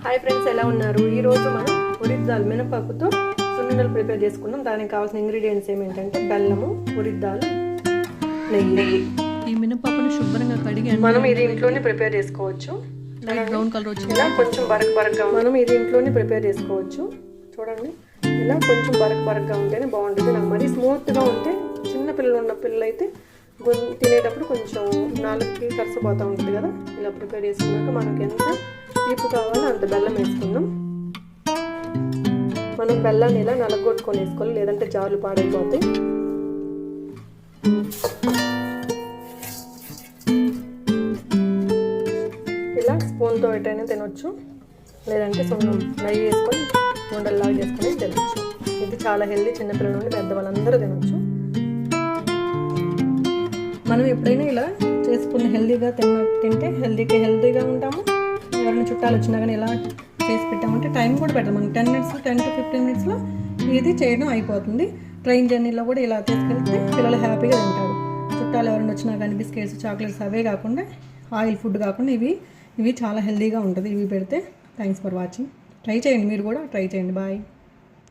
Hi friends, ఎలా ఉన్నారు? ఈరోజు మనం ఉరిద్దాలు మినపప్పుతో సున్నుండలు ప్రిపేర్ చేసుకున్నాం. దానికి కావాల్సిన ఇంగ్రీడియంట్స్ ఏమేంటంటే బెల్లము, ఉరిద్దాలు, నెయ్యి. ఈ మినపప్పుని శుభ్రంగా కడిగి మనం ఇది ఇంట్లోనే ప్రిపేర్ చేసుకోవచ్చు. లైట్ బ్రౌన్ కలర్ వచ్చి ఇలా కొంచెం బరకగా మనం ఇది ఇంట్లోనే ప్రిపేర్ చేసుకోవచ్చు. చూడండి, ఇలా కొంచెం బరకగా ఉంటేనే బాగుంటుంది. నాకు మరీ స్మూత్గా ఉంటే చిన్న పిల్లలు ఉన్న పిల్లలు అయితే తినేటప్పుడు కొంచెం నాలుగుకి కరిసిపోతూ ఉంటుంది కదా. ఇలా ప్రిపేర్ చేసుకున్నాక మనకి ఎంత తీపి కావాలో అంత బెల్లం వేసుకుందాం. మనం బెల్లాన్ని ఇలా నలగొట్టుకొని వేసుకోవాలి, లేదంటే జార్లు పాడైపోతాయి. ఇలా స్పూన్తో ఎటైనా తినొచ్చు, లేదంటే సున్నం నెయ్యి వేసుకొని ఉండల్లాగా చేసుకొని తినొచ్చు. ఇది చాలా హెల్దీ, చిన్నపిల్లల నుండి పెద్దవాళ్ళందరూ తినొచ్చు. మనం ఎప్పుడైనా ఇలా చేసుకుని హెల్దీగా తింటే హెల్దీగా ఉంటాము. ఎవరైనా చుట్టాలు వచ్చినా కానీ ఇలా చేసి పెట్టామంటే టైం కూడా పెట్టాము. మనకి 10 to 15 మినిట్స్లో ఇది చేయడం అయిపోతుంది. ట్రైన్ జర్నీలో కూడా ఇలా తీసుకెళ్తే పిల్లలు హ్యాపీగా తింటారు. చుట్టాలు ఎవరైనా వచ్చినా కానీ బిస్కెట్స్, చాక్లెట్స్ అవే కాకుండా, ఆయిల్ ఫుడ్ కాకుండా ఇవి చాలా హెల్దీగా ఉంటుంది. ఇవి పెడితే. Thanks for watching. ట్రై చేయండి, మీరు కూడా ట్రై చేయండి. బాయ్.